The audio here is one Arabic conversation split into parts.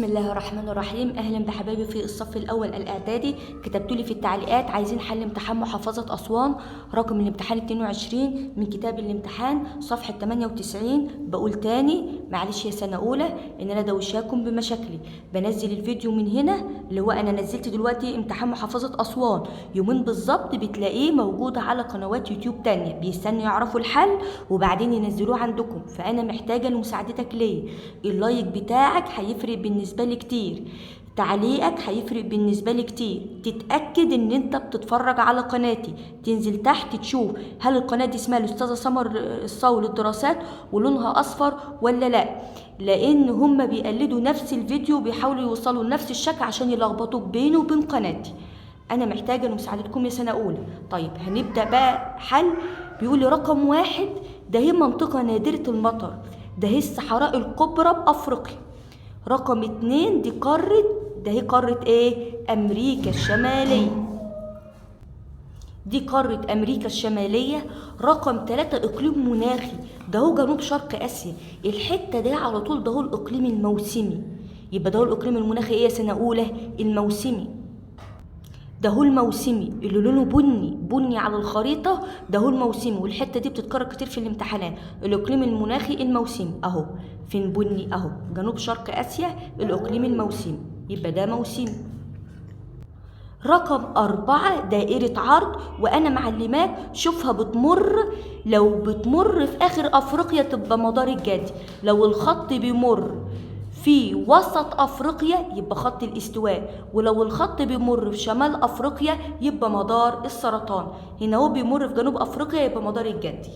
بسم الله الرحمن الرحيم. اهلا بحبايبي في الصف الاول الاعدادي. كتبتوا لي في التعليقات عايزين حل امتحان محافظه اسوان، رقم الامتحان 22 من كتاب الامتحان صفحه 98. بقول تاني معلش يا سنه اولى ان انا دوشاكم بمشاكلي. بنزل الفيديو من هنا اللي هو انا نزلت دلوقتي امتحان محافظه اسوان، يومين بالظبط بتلاقيه موجود على قنوات يوتيوب تانية، بيستنوا يعرفوا الحل وبعدين ينزلوه عندكم. فانا محتاجه لمساعدتك ليه. اللايك بتاعك هيفرق بالنسبه لي كتير، تعليقك هيفرق بالنسبه لي كتير، تتاكد ان انت بتتفرج على قناتي، تنزل تحت تشوف هل القناه دي اسمها الاستاذه سمر الصاوي للدراسات ولونها اصفر ولا لا، لان هم بيقلدوا نفس الفيديو بيحاولوا يوصلوا لنفس الشكل عشان يلخبطوك بينه وبين قناتي. انا محتاجه لمساعدتكم يا سنه اولى. طيب هنبدا بقى حل. بيقول لي رقم 1 ده هي منطقه نادره المطر، ده هي الصحراء الكبرى بافريقيا. رقم 2 دي ده هي قارة ايه؟ امريكا الشمالية، دي قارة امريكا الشمالية. رقم 3 اقليم مناخي، ده هو جنوب شرق اسيا. الحتة دي على طول ده هو الاقليم الموسمي، يبقى ده هو الاقليم المناخي ايه يا سنة اولى؟ الموسمي. ده هو الموسمي اللي لونه بني على الخريطة، ده هو الموسمي، والحتة دي بتتكرر كتير في الامتحانات. الإقليم المناخي الموسمي أهو، فين بني أهو، جنوب شرق آسيا الإقليم الموسمي، يبقى ده موسمي. رقم 4 دائرة عرض، وأنا معلماك شوفها بتمر، لو بتمر في آخر أفريقيا تبقى مدار الجدي، لو الخط بيمر في وسط أفريقيا يبقى خط الاستواء، ولو الخط بيمر في شمال أفريقيا يبقى مدار السرطان. هنا هو بيمر في جنوب أفريقيا يبقى مدار الجدي.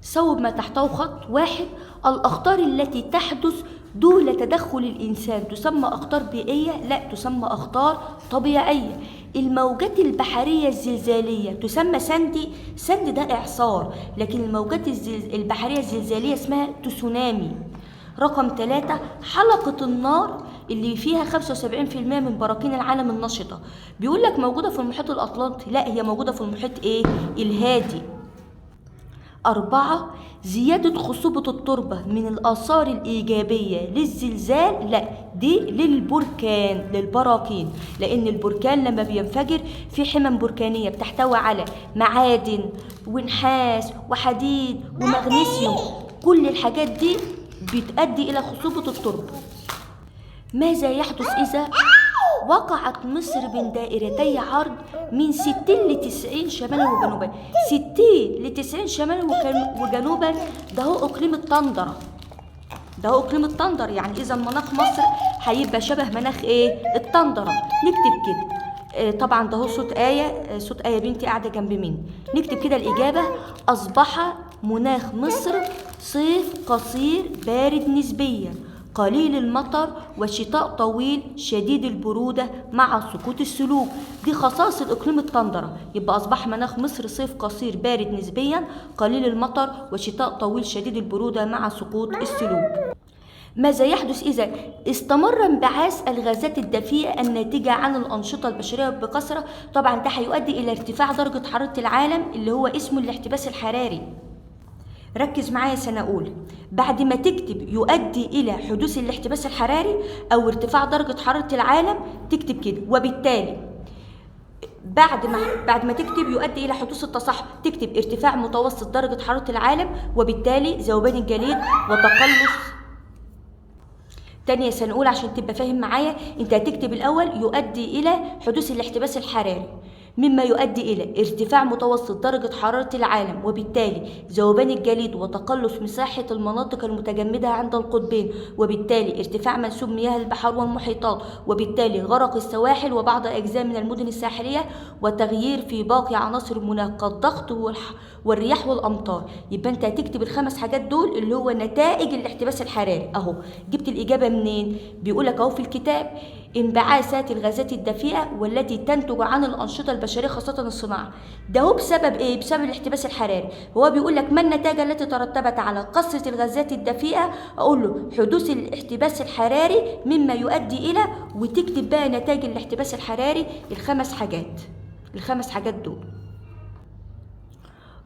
صوب ما تحته خط 1. الأخطار التي تحدث دون تدخل الإنسان تسمى أخطار بيئية؟ لا، تسمى أخطار طبيعية. الموجات البحرية الزلزالية تسمى سند ده إعصار، لكن الموجات البحرية الزلزالية اسمها تسونامي. رقم 3 حلقة النار اللي فيها 75% من براكين العالم النشطة، بيقول لك موجودة في المحيط الأطلنطي؟ لا، هي موجودة في المحيط ايه؟ الهادي. 4 زيادة خصوبة التربة من الآثار الإيجابية للزلزال؟ لا، دي للبراكين، لأن البركان لما بينفجر في حمم بركانية بتحتوي على معادن ونحاس وحديد ومغنيسيوم، كل الحاجات دي بتؤدي إلى خصوبة التربة. ماذا يحدث إذا وقعت مصر بين دائرتي عرض من 60 ل 90 شمالا وجنوبا؟ 60 ل 90 شمالا وجنوبا، ده هو اقليم الطندرة، ده هو اقليم الطندر. يعني اذا مناخ مصر هيبقى شبه مناخ ايه؟ الطندرة. نكتب كده طبعا ده هو صوت آية بنتي قاعدة جنب مني. نكتب كده الإجابة: أصبح مناخ مصر صيف قصير بارد نسبيا، قليل المطر، وشتاء طويل شديد البرودة مع سقوط السلوك. دي خصائص الإقليم الطندرة. يبقى أصبح مناخ مصر صيف قصير بارد نسبيا، قليل المطر، وشتاء طويل شديد البرودة مع سقوط السلوك. ماذا يحدث إذا استمر انبعاث الغازات الدفيئة الناتجة عن الأنشطة البشرية بكثرة؟ طبعا ده هيؤدي إلى ارتفاع درجة حرارة العالم اللي هو اسمه الاحتباس الحراري. ركز معايا سنة أولى، بعد ما تكتب يؤدي إلى حدوث الاحتباس الحراري أو ارتفاع درجة حرارة العالم تكتب كده، وبالتالي بعد ما تكتب يؤدي إلى حدوث التصحر تكتب ارتفاع متوسط درجة حرارة العالم وبالتالي ذوبان الجليد وتقلص. تانية سنة أولى عشان تبقى فاهم معايا، انت هتكتب الأول يؤدي إلى حدوث الاحتباس الحراري، مما يؤدي إلى ارتفاع متوسط درجة حرارة العالم وبالتالي ذوبان الجليد وتقلص مساحة المناطق المتجمدة عند القطبين، وبالتالي ارتفاع منسوب مياه البحار والمحيطات، وبالتالي غرق السواحل وبعض أجزاء من المدن الساحلية، وتغيير في باقي عناصر المناخ كالضغط والرياح والأمطار. يبقى أنت هتكتب ال5 حاجات دول اللي هو نتائج الاحتباس الحراري. أهو جبت الإجابة منين؟ بيقولك أهو في الكتاب: انبعاثات الغازات الدفيئة والتي تنتج عن الأنشطة البشرية خاصة الصناعة. ده هو بسبب إيه؟ بسبب الاحتباس الحراري. هو بيقول لك ما النتائج التي ترتبت على كثرة الغازات الدفيئة؟ أقول له حدوث الاحتباس الحراري مما يؤدي إلى، وتكتب بقى نتائج الاحتباس الحراري ال5 حاجات دول.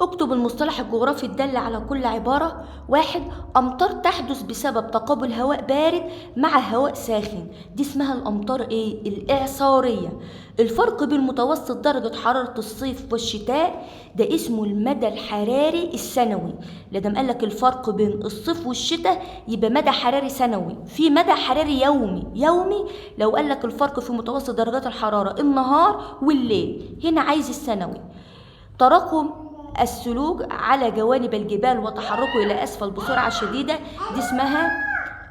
اكتب المصطلح الجغرافي الدال على كل عبارة. 1. أمطار تحدث بسبب تقابل هواء بارد مع هواء ساخن، دي اسمها الأمطار الإعصارية. الفرق بين متوسط درجة حرارة الصيف والشتاء ده اسمه المدى الحراري السنوي. لما قال لك الفرق بين الصيف والشتاء يبقى مدى حراري سنوي. في مدى حراري يومي لو قال لك الفرق في متوسط درجات الحرارة النهار والليل، هنا عايز السنوي. تراكم الثلوج على جوانب الجبال وتحركه إلى أسفل بسرعة شديدة، دي اسمها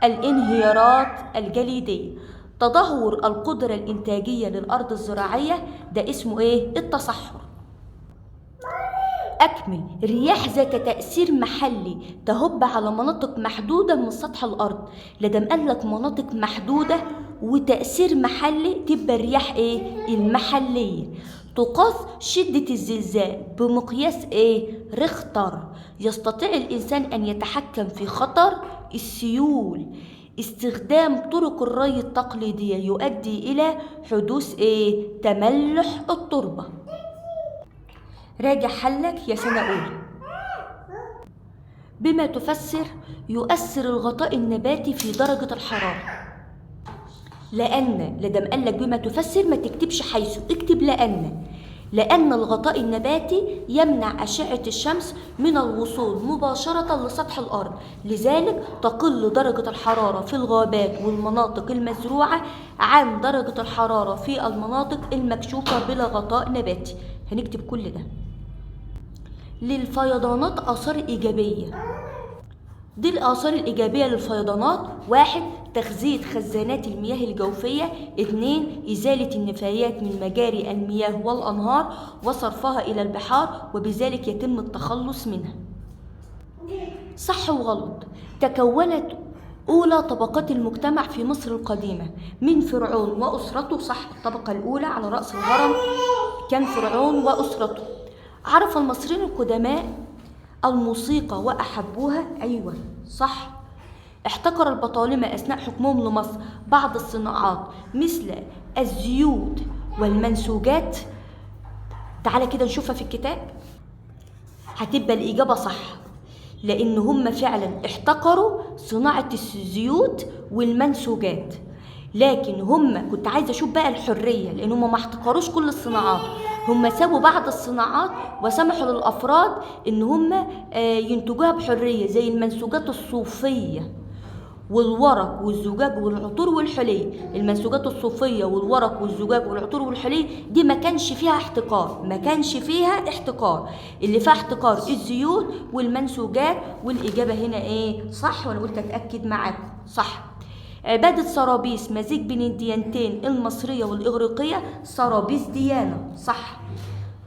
الانهيارات الجليدية. تدهور القدرة الإنتاجية للأرض الزراعية ده اسمه التصحر. أكمل. رياح ذات تأثير محلي تهب على مناطق محدودة من سطح الأرض. لدم قال لك مناطق محدودة وتأثير محلي تبقى الرياح المحلية. تقاس شدة الزلزال بمقياس ريختر. يستطيع الإنسان أن يتحكم في خطر السيول. استخدام طرق الري التقليدية يؤدي إلى حدوث تملح التربة. راجع حلك يا سنة أولى. بما تفسر يؤثر الغطاء النباتي في درجة الحرارة. لدم قال لك بما تفسر ما تكتبش حيث، اكتب لأن الغطاء النباتي يمنع أشعة الشمس من الوصول مباشرة لسطح الأرض، لذلك تقل درجة الحرارة في الغابات والمناطق المزروعة عن درجة الحرارة في المناطق المكشوفة بلا غطاء نباتي. هنكتب كل ده. للفيضانات آثار إيجابية. دي الآثار الإيجابية للفيضانات: 1. تخزين خزانات المياه الجوفية. 2. إزالة النفايات من مجاري المياه والأنهار وصرفها إلى البحار، وبذلك يتم التخلص منها. صح وغلط. تكونت أولى طبقات المجتمع في مصر القديمة من فرعون وأسرته. صح، الطبقة الأولى على رأس الهرم كان فرعون وأسرته. عرف المصريين القدماء الموسيقى وأحبوها. أيوة صح. احتكر البطالمة أثناء حكمهم لمصر بعض الصناعات مثل الزيوت والمنسوجات. تعالى كده نشوفها في الكتاب، هتبقى الإجابة صح، لأن هم فعلا احتكروا صناعة الزيوت والمنسوجات. لكن هم كنت عايزة أشوف بقى الحرية، لأن هم ما احتكروش كل الصناعات، هم سابوا بعض الصناعات وسمحوا للأفراد إن هم ينتجوها بحرية، زي المنسوجات الصوفية والورق والزجاج والعطور والحلي. المنسوجات الصوفية والورق والزجاج والعطور والحلي دي ما كانش فيها احتكار، اللي فيها احتكار الزيوت والمنسوجات. والإجابة هنا صح، وأنا قلت أتأكد معاكم صح. عبادة سرابيس مزيج بين الديانتين المصرية والإغريقية. سرابيس ديانة صح.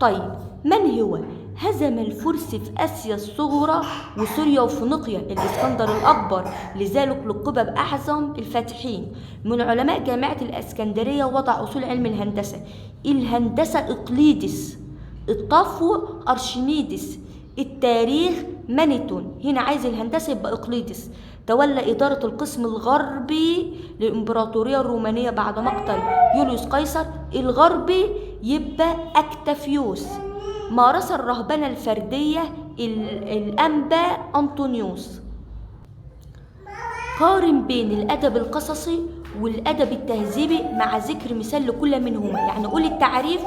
طيب، من هو هزم الفرس في آسيا الصغرى وسوريا وفينيقيا؟ الإسكندر الأكبر، لذلك لقب بأعظم الفاتحين. من علماء جامعة الإسكندرية وضع أصول علم الهندسة إقليدس، الطفو أرشميدس، التاريخ مانيتون. هنا عايز الهندسة يبقى إقليدس. تولى إدارة القسم الغربي للإمبراطورية الرومانية بعد مقتل يوليوس قيصر. الغربي يبقى أكتافيوس. مارس الرهبنة الفردية الأنبا أنطونيوس. قارن بين الأدب القصصي والأدب التهذيبي مع ذكر مثال لكل منهما، يعني قول التعريف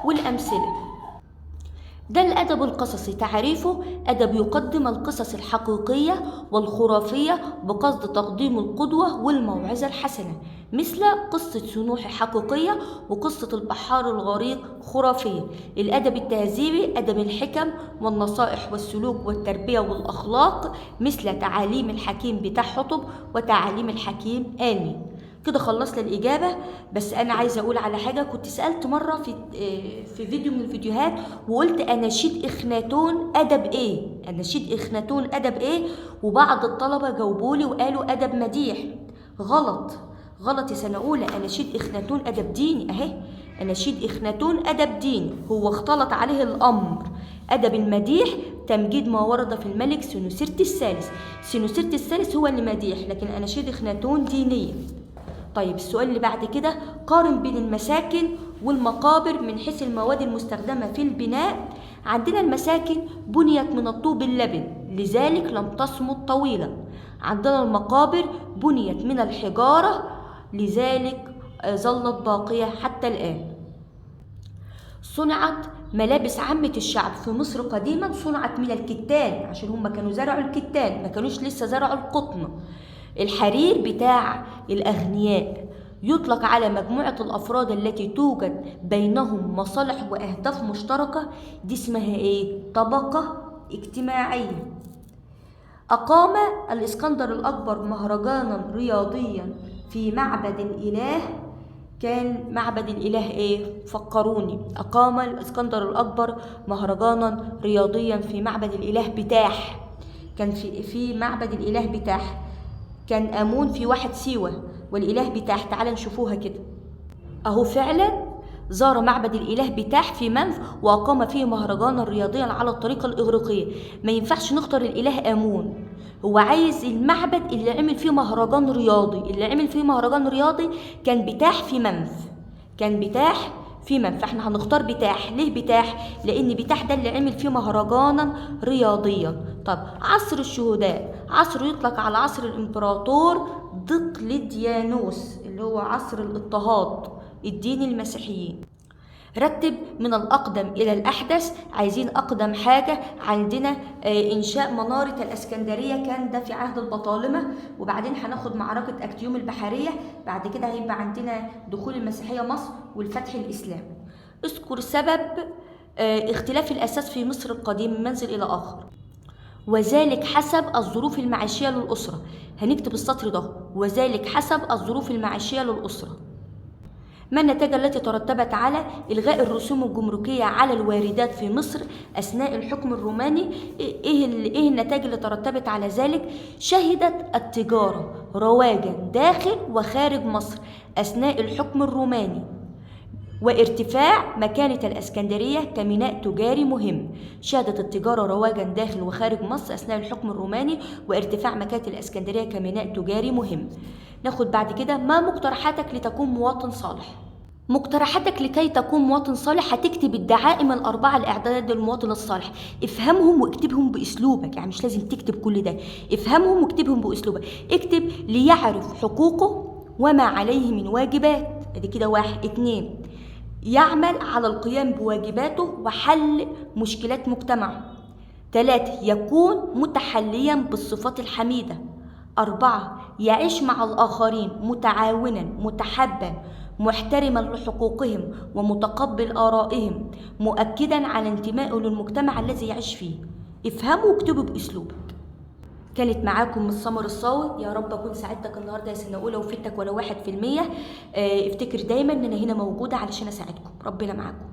والأمثلة. ده الأدب القصصي. تعريفه: أدب يقدم القصص الحقيقية والخرافية بقصد تقديم القدوة والموعظة الحسنة، مثل قصة سنوح حقيقية وقصة البحار الغريق خرافية. الأدب التهذيبي: أدب الحكم والنصائح والسلوك والتربية والأخلاق، مثل تعاليم الحكيم بتاع حطب وتعاليم الحكيم آمين. كده خلصنا الإجابة. بس أنا عايزة أقول على حاجة. كنت سألت مرة في فيديو من الفيديوهات وقلت أناشيد إخناتون أدب إيه؟ وبعض الطلبة جاوبولي وقالوا أدب مديح. غلط يا سنة أولى. أناشيد إخناتون أدب ديني أهي. أناشيد إخناتون أدب ديني، هو اختلط عليه الأمر. أدب المديح تمجيد ما ورد في الملك سنوسرت الثالث هو اللي مديح، لكن أناشيد إخناتون دينية. طيب، السؤال اللي بعد كده: قارن بين المساكن والمقابر من حيث المواد المستخدمة في البناء. عندنا المساكن بنيت من الطوب اللبن لذلك لم تصمد طويلا. عندنا المقابر بنيت من الحجارة لذلك ظلت باقية حتى الآن. صنعت ملابس عامة الشعب في مصر قديما صنعت من الكتان، عشان هم كانوا زرعوا الكتان، ما كانوش لسه زرعوا القطن. الحرير بتاع الأغنياء يطلق على مجموعة الأفراد التي توجد بينهم مصالح وأهداف مشتركة، دي اسمها إيه؟ طبقة اجتماعية. أقام الإسكندر الأكبر مهرجانا رياضيا في معبد الإله. كان معبد الإله إيه؟ فكروني. أقام الإسكندر الأكبر مهرجانا رياضيا في معبد الإله بتاح. كان في معبد الإله بتاح كان آمون في واحد سيوة والإله بتاح. تعال نشوفوها كده أهو. فعلا زار معبد الإله بتاح في منف وأقام فيه مهرجانا رياضيا على الطريقة الإغريقية. ما ينفعش نختار الإله آمون، هو عايز المعبد اللي عمل فيه مهرجان رياضي. اللي عمل فيه مهرجان رياضي كان بتاح في منف. كان بتاح في منف، فاحنا هنختار بتاح. ليه بتاح؟ لأن بتاح ده اللي عمل فيه مهرجانا رياضيا. طب عصر الشهداء، عصر يطلق على عصر الإمبراطور دقلديانوس اللي هو عصر الاضطهاد الدين المسيحيين. رتب من الأقدم إلى الأحدث. عايزين أقدم حاجة عندنا إنشاء منارة الإسكندرية، كان ده في عهد البطالمة، وبعدين هناخد معركة أكتيوم البحرية. بعد كده هيبقى عندنا دخول المسيحية مصر والفتح الإسلامي. اذكر سبب اختلاف الأساس في مصر القديم من منزل إلى آخر، وذلك حسب الظروف المعيشية للأسرة. هنكتب السطر ده، وذلك حسب الظروف المعيشية للأسرة. ما النتائج التي ترتبت على إلغاء الرسوم الجمركية على الواردات في مصر أثناء الحكم الروماني؟ إيه النتائج اللي ترتبت على ذلك؟ شهدت التجارة رواجا داخل وخارج مصر أثناء الحكم الروماني، وارتفاع مكانة الإسكندرية كميناء تجاري مهم. شهدت التجارة رواجا داخل وخارج مصر أثناء الحكم الروماني وارتفاع مكانة الإسكندرية كميناء تجاري مهم. ناخد بعد كده ما مقترحاتك لتكون مواطن صالح. مقترحاتك لكي تكون مواطن صالح هتكتب الدعائم الأربعة لإعداد المواطن الصالح. افهمهم واكتبهم باسلوبك، يعني مش لازم تكتب كل ده، افهمهم واكتبهم باسلوبك. اكتب ليعرف حقوقه وما عليه من واجبات، ادي كده 1. 2 يعمل على القيام بواجباته وحل مشكلات مجتمعه. 3 يكون متحليا بالصفات الحميدة. 4 يعيش مع الآخرين متعاونا متحبا محترما لحقوقهم ومتقبل آرائهم مؤكدا على انتمائه للمجتمع الذي يعيش فيه. افهموا واكتبوا بأسلوبك. كانت معاكم من سمر الصاوي. يا رب أكون ساعدتك النهاردة يا سنة أولى وفدتك ولا 1%. افتكر دايما إن أنا هنا موجودة علشان أساعدكم. ربنا معاكم.